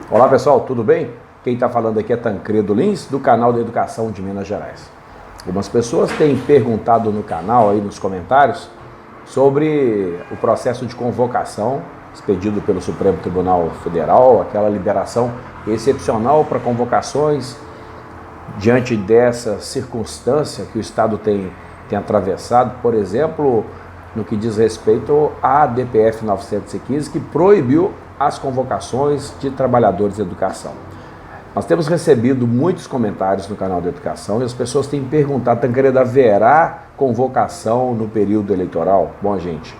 Olá pessoal, tudo bem? Quem está falando aqui é Tancredo Lins, do canal da Educação de Minas Gerais. Algumas pessoas têm perguntado no canal, aí nos comentários, sobre o processo de convocação expedido pelo Supremo Tribunal Federal, aquela liberação excepcional para convocações diante dessa circunstância que o Estado tem atravessado, por exemplo, no que diz respeito à DPF 915, que proibiu as convocações de trabalhadores da educação. Nós temos recebido muitos comentários no canal da Educação e as pessoas têm perguntado, Tancredo, haverá convocação no período eleitoral? Bom, gente,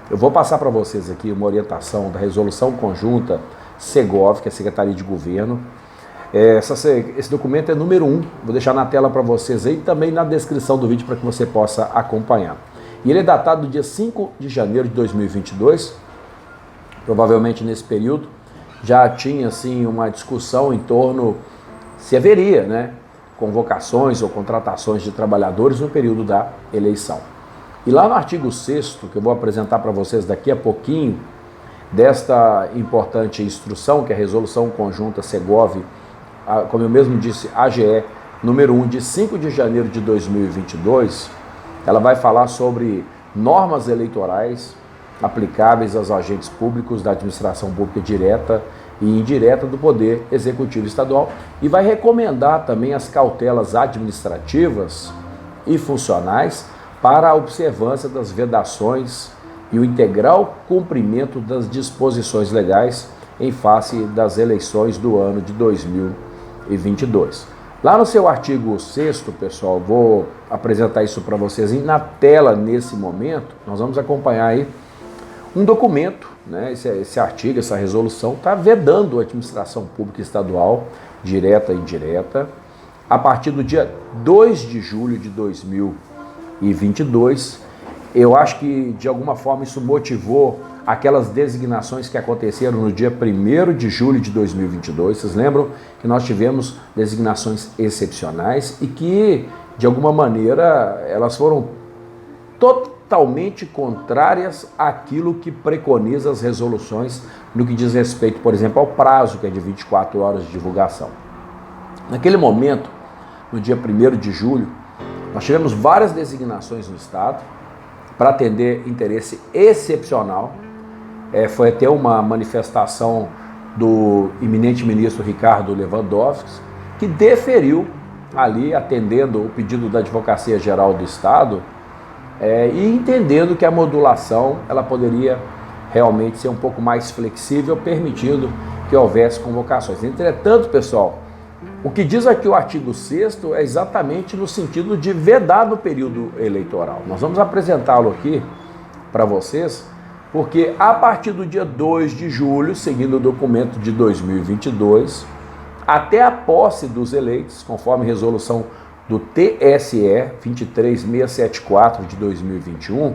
eu vou passar para vocês aqui uma orientação da Resolução Conjunta Segov, que é a Secretaria de Governo. Esse documento é número 1, vou deixar na tela para vocês aí, também na descrição do vídeo para que você possa acompanhar. E ele é datado do dia 5 de janeiro de 2022, provavelmente nesse período já tinha assim uma discussão em torno se haveria convocações ou contratações de trabalhadores no período da eleição. E lá no artigo 6º, que eu vou apresentar para vocês daqui a pouquinho, desta importante instrução, que é a Resolução Conjunta Segov, como eu mesmo disse, AGE, número 1, de 5 de janeiro de 2022, ela vai falar sobre normas eleitorais aplicáveis aos agentes públicos da administração pública direta e indireta do Poder Executivo Estadual e vai recomendar também as cautelas administrativas e funcionais para a observância das vedações e o integral cumprimento das disposições legais em face das eleições do ano de 2022. Lá no seu artigo 6º, pessoal, vou apresentar isso para vocês e na tela nesse momento, nós vamos acompanhar aí um documento, esse artigo, essa resolução, está vedando a administração pública estadual, direta e indireta, a partir do dia 2 de julho de 2022. Eu acho que, de alguma forma, isso motivou aquelas designações que aconteceram no dia 1º de julho de 2022. Vocês lembram que nós tivemos designações excepcionais e que, de alguma maneira, elas foram totalmente contrárias àquilo que preconiza as resoluções no que diz respeito, por exemplo, ao prazo, que é de 24 horas de divulgação. Naquele momento, no dia 1º de julho, nós tivemos várias designações no Estado para atender interesse excepcional. Foi até uma manifestação do eminente ministro Ricardo Lewandowski, que deferiu ali, atendendo o pedido da Advocacia Geral do Estado, e entendendo que a modulação ela poderia realmente ser um pouco mais flexível, permitindo que houvesse convocações. Entretanto, pessoal, o que diz aqui o artigo 6º é exatamente no sentido de vedar no período eleitoral. Nós vamos apresentá-lo aqui para vocês, porque a partir do dia 2 de julho, seguindo o documento de 2022, até a posse dos eleitos, conforme resolução do TSE 23674 de 2021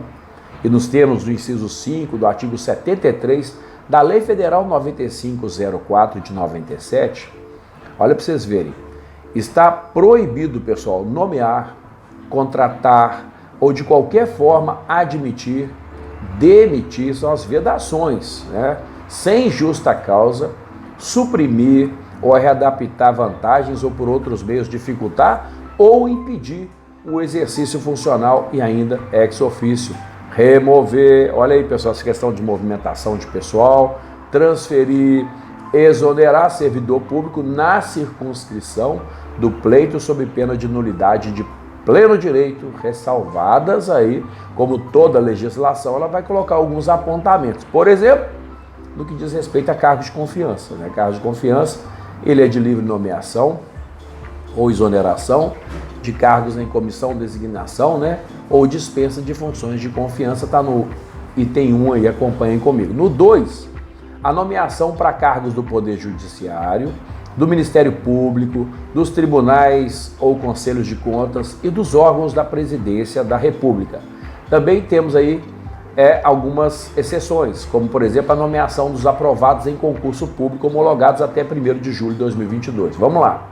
e nos termos do inciso 5 do artigo 73 da Lei Federal 9504 de 97, olha para vocês verem, está proibido, pessoal, nomear, contratar ou de qualquer forma admitir, demitir, são as vedações, sem justa causa, suprimir ou readaptar vantagens ou por outros meios dificultar ou impedir o exercício funcional e ainda ex officio, remover, olha aí pessoal, essa questão de movimentação de pessoal, transferir, exonerar servidor público na circunscrição do pleito sob pena de nulidade de pleno direito, ressalvadas aí, como toda legislação, ela vai colocar alguns apontamentos, por exemplo, no que diz respeito a cargos de confiança, Cargos de confiança, ele é de livre nomeação, ou exoneração de cargos em comissão, designação, ou dispensa de funções de confiança, está no item 1 aí, acompanhem comigo. No 2, a nomeação para cargos do Poder Judiciário, do Ministério Público, dos tribunais ou conselhos de contas e dos órgãos da Presidência da República. Também temos aí algumas exceções, como por exemplo a nomeação dos aprovados em concurso público homologados até 1º de julho de 2022. Vamos lá.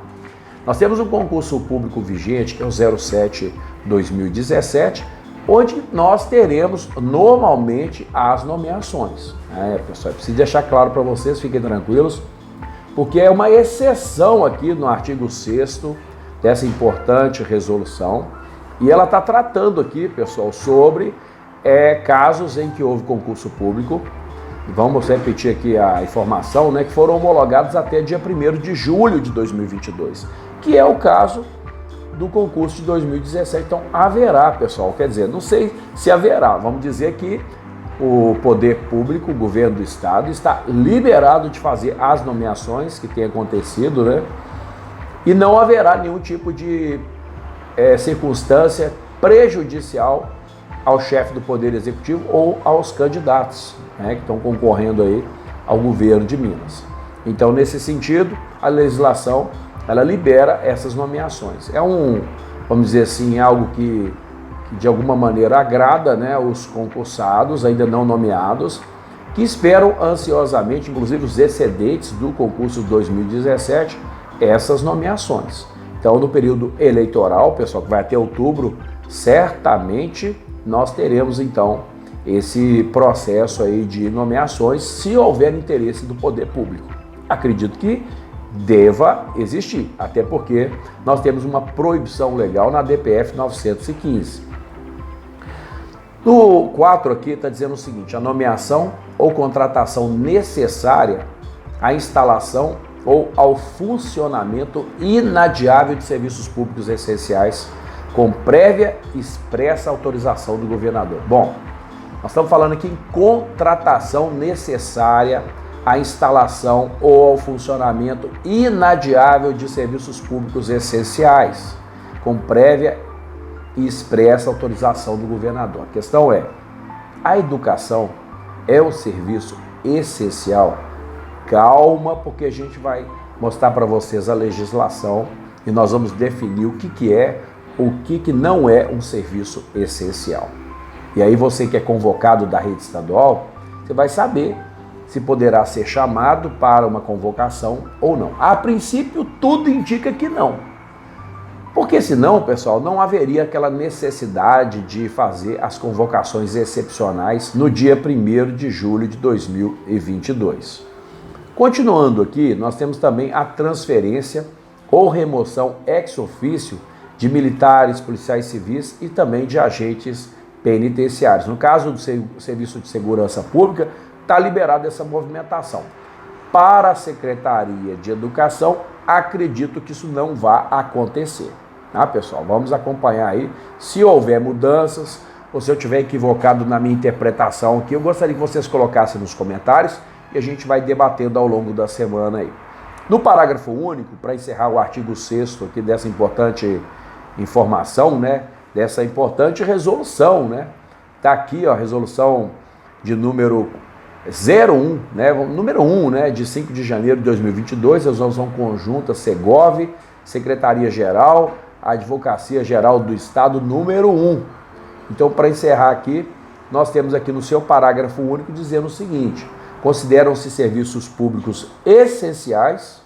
Nós temos um concurso público vigente, que é o 07/2017, onde nós teremos normalmente as nomeações. Pessoal, preciso deixar claro para vocês, fiquem tranquilos, porque é uma exceção aqui no artigo 6º dessa importante resolução, e ela está tratando aqui, pessoal, sobre casos em que houve concurso público. Vamos repetir aqui a informação, né, que foram homologados até dia 1º de julho de 2022, que é o caso do concurso de 2017. Então haverá, pessoal, quer dizer, não sei se haverá, vamos dizer que o poder público, o governo do estado, está liberado de fazer as nomeações que têm acontecido, né? E não haverá nenhum tipo de circunstância prejudicial ao chefe do Poder Executivo ou aos candidatos, né, que estão concorrendo aí ao governo de Minas. Então, nesse sentido, a legislação, ela libera essas nomeações. Vamos dizer assim, algo que de alguma maneira agrada, né, os concursados ainda não nomeados, que esperam ansiosamente, inclusive os excedentes do concurso de 2017, essas nomeações. Então, no período eleitoral, pessoal, que vai até outubro, certamente nós teremos então esse processo aí de nomeações, se houver interesse do poder público. Acredito que deva existir, até porque nós temos uma proibição legal na DPF 915. No 4 aqui está dizendo o seguinte: a nomeação ou contratação necessária à instalação ou ao funcionamento inadiável de serviços públicos essenciais com prévia e expressa autorização do governador. Bom, nós estamos falando aqui em contratação necessária à instalação ou ao funcionamento inadiável de serviços públicos essenciais, com prévia e expressa autorização do governador. A questão é, a educação é um serviço essencial? Calma, porque a gente vai mostrar para vocês a legislação e nós vamos definir o que é, o que não é um serviço essencial. E aí você que é convocado da rede estadual, você vai saber se poderá ser chamado para uma convocação ou não. A princípio, tudo indica que não. Porque senão, pessoal, não haveria aquela necessidade de fazer as convocações excepcionais no dia 1º de julho de 2022. Continuando aqui, nós temos também a transferência ou remoção ex officio de militares, policiais civis e também de agentes penitenciários. No caso do Serviço de Segurança Pública, está liberada essa movimentação. Para a Secretaria de Educação, acredito que isso não vai acontecer. Tá, pessoal? Vamos acompanhar aí. Se houver mudanças, ou se eu estiver equivocado na minha interpretação aqui, eu gostaria que vocês colocassem nos comentários e a gente vai debatendo ao longo da semana aí. No parágrafo único, para encerrar o artigo 6º aqui dessa importante informação, né, dessa importante resolução, né? Tá aqui, ó, a resolução de número 01, né, número 1, né, de 5 de janeiro de 2022, resolução conjunta Segov, Secretaria-Geral, Advocacia Geral do Estado, número 1. Então, para encerrar aqui, nós temos aqui no seu parágrafo único dizendo o seguinte: consideram-se serviços públicos essenciais,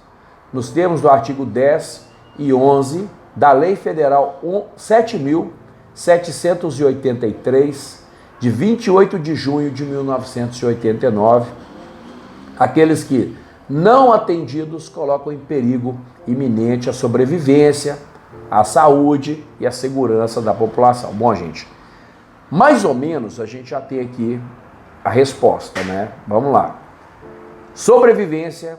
nos termos do artigo 10 e 11 da Lei Federal 7.783, de 28 de junho de 1989, aqueles que, não atendidos, colocam em perigo iminente a sobrevivência, a saúde e a segurança da população. Bom, gente, mais ou menos a gente já tem aqui a resposta, né? Vamos lá. Sobrevivência,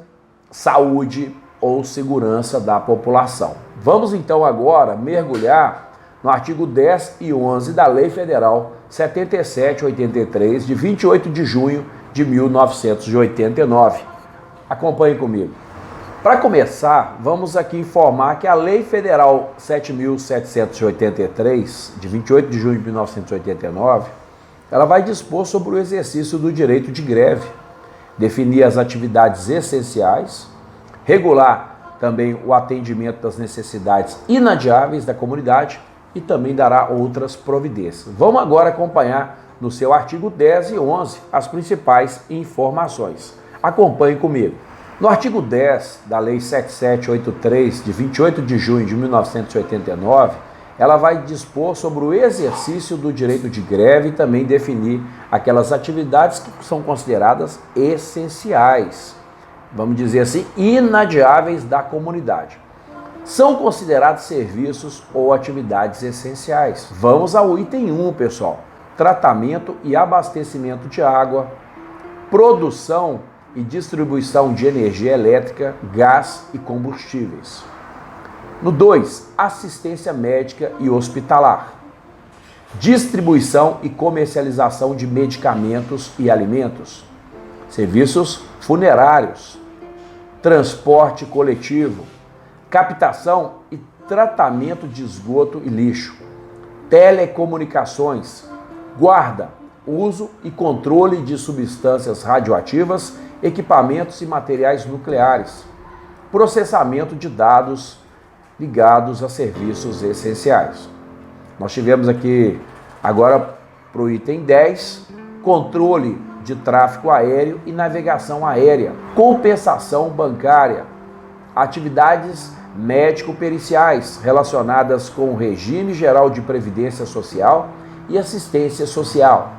saúde ou segurança da população. Vamos então agora mergulhar no artigo 10 e 11 da Lei Federal 7783, de 28 de junho de 1989. Acompanhe comigo. Para começar, vamos aqui informar que a Lei Federal 7.783, de 28 de junho de 1989, ela vai dispor sobre o exercício do direito de greve, definir as atividades essenciais, regular também o atendimento das necessidades inadiáveis da comunidade e também dará outras providências. Vamos agora acompanhar no seu artigo 10 e 11 as principais informações. Acompanhe comigo. No artigo 10 da Lei 7783, de 28 de junho de 1989, ela vai dispor sobre o exercício do direito de greve e também definir aquelas atividades que são consideradas essenciais. vamos dizer assim, inadiáveis da comunidade. São considerados serviços ou atividades essenciais. Vamos ao item 1, pessoal. Tratamento e abastecimento de água, produção e distribuição de energia elétrica, gás e combustíveis. No 2, assistência médica e hospitalar. Distribuição e comercialização de medicamentos e alimentos. Serviços funerários. Transporte coletivo. Captação e tratamento de esgoto e lixo. Telecomunicações. Guarda, uso e controle de substâncias radioativas, equipamentos e materiais nucleares. Processamento de dados ligados a serviços essenciais. Nós tivemos aqui, agora para o item 10, controle de tráfego aéreo e navegação aérea, compensação bancária, atividades médico-periciais relacionadas com o regime geral de previdência social e assistência social,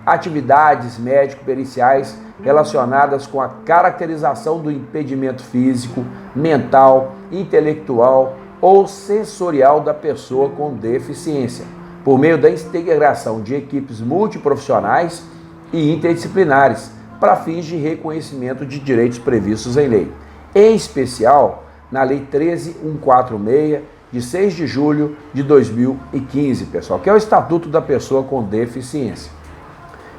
atividades médico-periciais relacionadas com a caracterização do impedimento físico, mental, intelectual ou sensorial da pessoa com deficiência, por meio da integração de equipes multiprofissionais e interdisciplinares para fins de reconhecimento de direitos previstos em lei, em especial na Lei 13.146, de 6 de julho de 2015, pessoal, que é o Estatuto da Pessoa com Deficiência.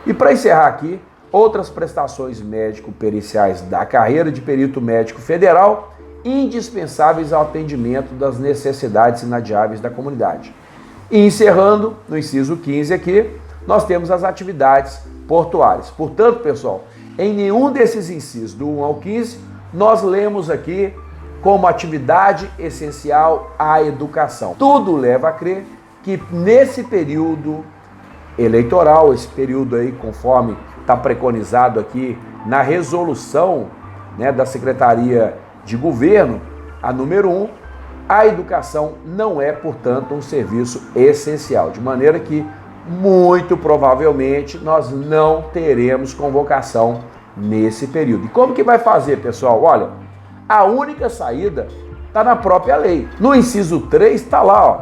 E para encerrar aqui, outras prestações médico-periciais da carreira de perito médico federal, indispensáveis ao atendimento das necessidades inadiáveis da comunidade. E encerrando, no inciso 15 aqui, nós temos as atividades portuárias. Portanto, pessoal, em nenhum desses incisos, do 1 ao 15, nós lemos aqui como atividade essencial a educação. Tudo leva a crer que nesse período eleitoral, esse período aí conforme está preconizado aqui na resolução, né, da Secretaria de Governo, a número 1, a educação não é, portanto, um serviço essencial, de maneira que, muito provavelmente, nós não teremos convocação nesse período. E como que vai fazer, pessoal? Olha, a única saída está na própria lei. No inciso 3 está lá, ó,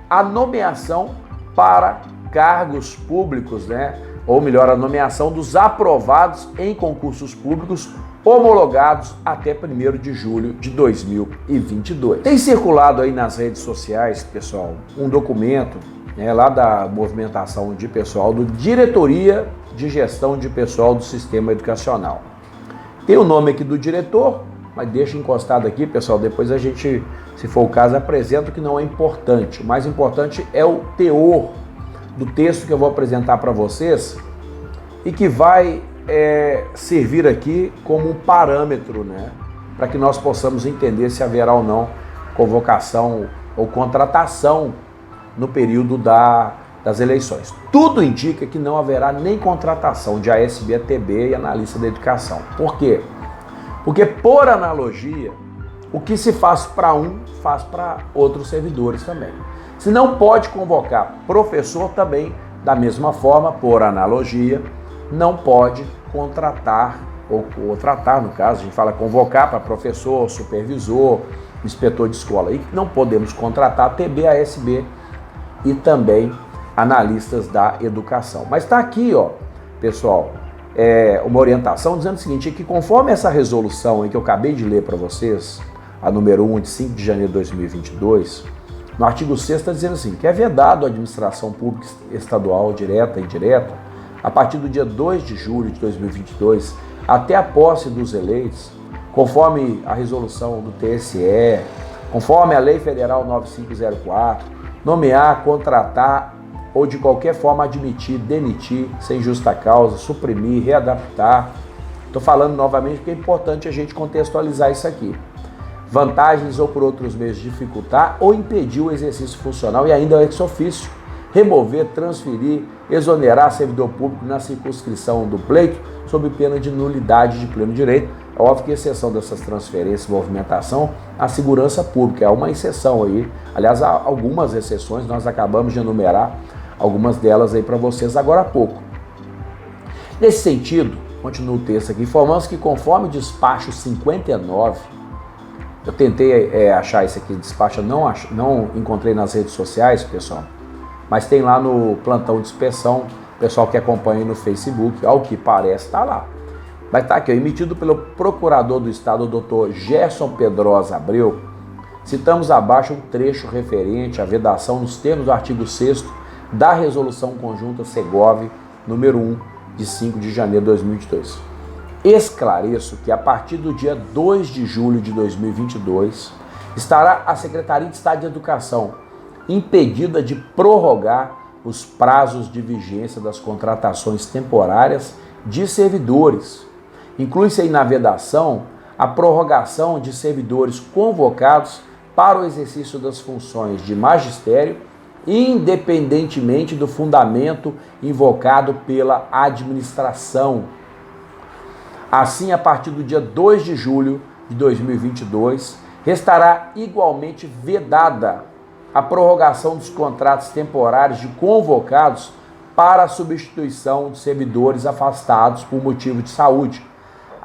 a nomeação para cargos públicos, né? Ou melhor, a nomeação dos aprovados em concursos públicos homologados até 1º de julho de 2022. Tem circulado aí nas redes sociais, pessoal, um documento, né, lá da movimentação de pessoal do Diretoria de Gestão de Pessoal do Sistema Educacional. Tem o nome aqui do diretor, mas deixa encostado aqui, pessoal, depois a gente, se for o caso, apresenta o que não é importante. O mais importante é o teor do texto que eu vou apresentar para vocês e que vai servir aqui como um parâmetro, né, para que nós possamos entender se haverá ou não convocação ou contratação no período das eleições. Tudo indica que não haverá nem contratação de ASB, ATB e analista da educação. Por quê? Porque, por analogia, o que se faz para um, faz para outros servidores também. Se não pode convocar professor também, da mesma forma, por analogia, não pode contratar, ou contratar, no caso, a gente fala convocar para professor, supervisor, inspetor de escola. E não podemos contratar TB, ASB e também analistas da educação. Mas está aqui, ó, pessoal, uma orientação dizendo o seguinte, que conforme essa resolução que eu acabei de ler para vocês, a número 1 de 5 de janeiro de 2022, no artigo 6º está dizendo assim, que é vedado a administração pública estadual, direta e indireta, a partir do dia 2 de julho de 2022, até a posse dos eleitos, conforme a resolução do TSE, conforme a Lei Federal 9504, nomear, contratar ou de qualquer forma admitir, demitir, sem justa causa, suprimir, readaptar. Estou falando novamente porque é importante a gente contextualizar isso aqui. Vantagens ou por outros meios dificultar ou impedir o exercício funcional e ainda ex officio, remover, transferir, exonerar servidor público na circunscrição do pleito sob pena de nulidade de pleno direito. É óbvio que exceção dessas transferências e movimentação, a segurança pública é uma exceção aí. Aliás, há algumas exceções, nós acabamos de enumerar algumas delas aí para vocês agora há pouco. Nesse sentido, continua o texto aqui. Informamos que conforme o despacho 59, eu tentei achar esse aqui, despacho, não encontrei nas redes sociais, pessoal, mas tem lá no plantão de inspeção, pessoal que acompanha no Facebook, ao que parece, está lá. Vai estar aqui, emitido pelo Procurador do Estado, o Dr. Gerson Pedrosa Abreu. Citamos abaixo um trecho referente à vedação nos termos do artigo 6º da Resolução Conjunta Segov, número 1, de 5 de janeiro de 2022. Esclareço que a partir do dia 2 de julho de 2022, estará a Secretaria de Estado de Educação impedida de prorrogar os prazos de vigência das contratações temporárias de servidores. Inclui-se aí na vedação a prorrogação de servidores convocados para o exercício das funções de magistério, independentemente do fundamento invocado pela administração. Assim, a partir do dia 2 de julho de 2022, restará igualmente vedada a prorrogação dos contratos temporários de convocados para a substituição de servidores afastados por motivo de saúde,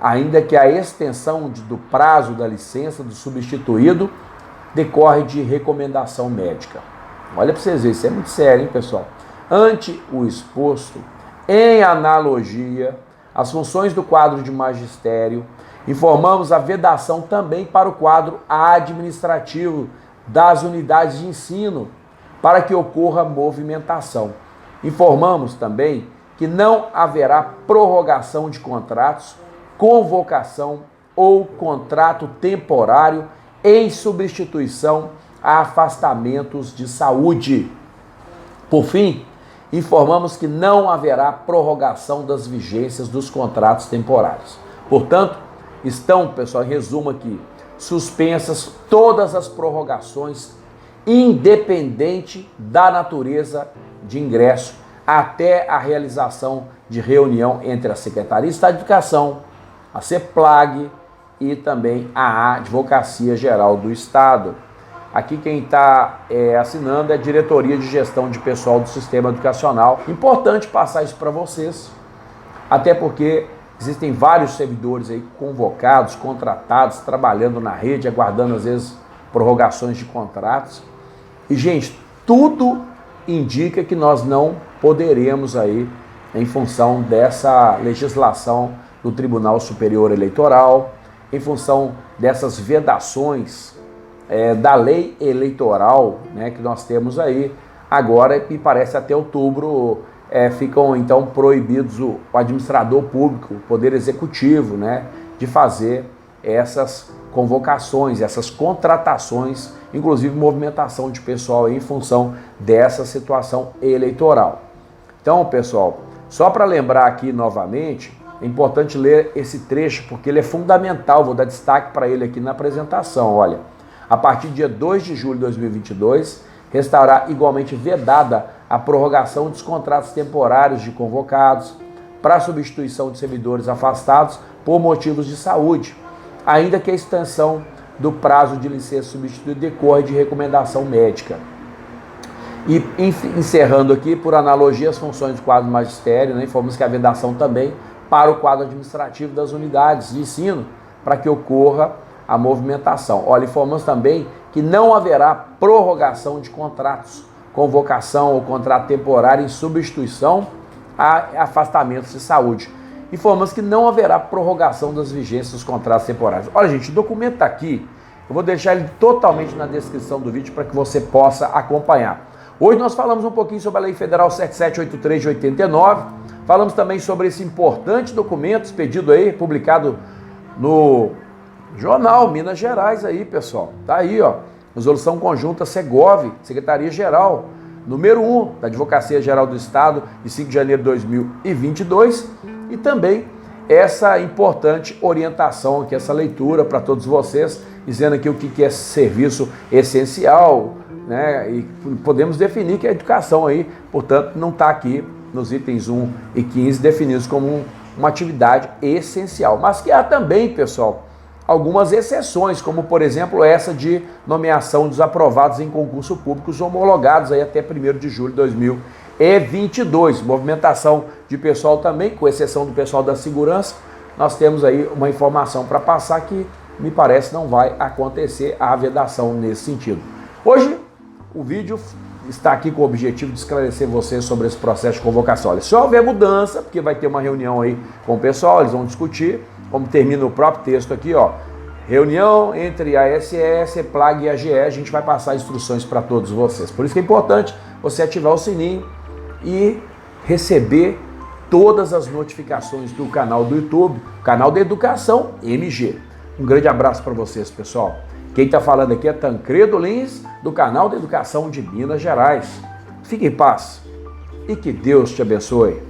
ainda que a extensão do prazo da licença do substituído decorre de recomendação médica. Olha para vocês verem, isso é muito sério, hein, pessoal? Ante o exposto, em analogia às funções do quadro de magistério, informamos a vedação também para o quadro administrativo das unidades de ensino, para que ocorra movimentação. Informamos também que não haverá prorrogação de contratos, convocação ou contrato temporário em substituição a afastamentos de saúde. Por fim, informamos que não haverá prorrogação das vigências dos contratos temporários. Portanto, estão, pessoal, em resumo aqui, suspensas todas as prorrogações, independente da natureza de ingresso, até a realização de reunião entre a Secretaria de Estado de Educação, a CEPLAG e também a Advocacia Geral do Estado. Aqui quem está assinando é a Diretoria de Gestão de Pessoal do Sistema Educacional. Importante passar isso para vocês, até porque existem vários servidores aí convocados, contratados, trabalhando na rede, aguardando às vezes prorrogações de contratos. E, gente, tudo indica que nós não poderemos aí, em função dessa legislação do Tribunal Superior Eleitoral, em função dessas vedações da lei eleitoral, né, que nós temos aí, agora me parece até outubro ficam então proibidos o administrador público, o Poder Executivo, né, de fazer essas convocações, essas contratações, inclusive movimentação de pessoal aí, em função dessa situação eleitoral. Então, pessoal, só para lembrar aqui novamente, é importante ler esse trecho porque ele é fundamental, vou dar destaque para ele aqui na apresentação. Olha, a partir do dia 2 de julho de 2022, restará igualmente vedada a prorrogação dos contratos temporários de convocados para substituição de servidores afastados por motivos de saúde, ainda que a extensão do prazo de licença substituída decorre de recomendação médica. E encerrando aqui, por analogia, as funções do quadro magistério, né, informamos que a vedação também para o quadro administrativo das unidades de ensino, para que ocorra a movimentação. Olha, informamos também que não haverá prorrogação de contratos, convocação ou contrato temporário em substituição a afastamentos de saúde. Informamos que não haverá prorrogação das vigências dos contratos temporários. Olha, gente, o documento está aqui, eu vou deixar ele totalmente na descrição do vídeo para que você possa acompanhar. Hoje nós falamos um pouquinho sobre a Lei Federal 7783 de 89, falamos também sobre esse importante documento expedido aí, publicado no Jornal Minas Gerais aí, pessoal. Tá aí, ó, Resolução Conjunta Segov, Secretaria-Geral, número 1 da Advocacia Geral do Estado, de 5 de janeiro de 2022, e também essa importante orientação aqui, essa leitura para todos vocês, dizendo aqui o que é serviço essencial, né? E podemos definir que a educação aí, portanto, não está aqui nos itens 1 e 15 definidos como uma atividade essencial, mas que há também, pessoal, algumas exceções, como por exemplo essa de nomeação dos aprovados em concurso públicos homologados aí até 1º de julho de 2022. Movimentação de pessoal também, com exceção do pessoal da segurança, nós temos aí uma informação para passar que me parece não vai acontecer a vedação nesse sentido. Hoje o vídeo está aqui com o objetivo de esclarecer vocês sobre esse processo de convocação. Olha, se houver mudança, porque vai ter uma reunião aí com o pessoal, eles vão discutir, como termina o próprio texto aqui, ó, reunião entre a SS, EPLAG e a AGE, a gente vai passar instruções para todos vocês. Por isso que é importante você ativar o sininho e receber todas as notificações do canal do YouTube, canal da Educação MG. Um grande abraço para vocês, pessoal. Quem está falando aqui é Tancredo Lins, do canal da Educação de Minas Gerais. Fique em paz e que Deus te abençoe.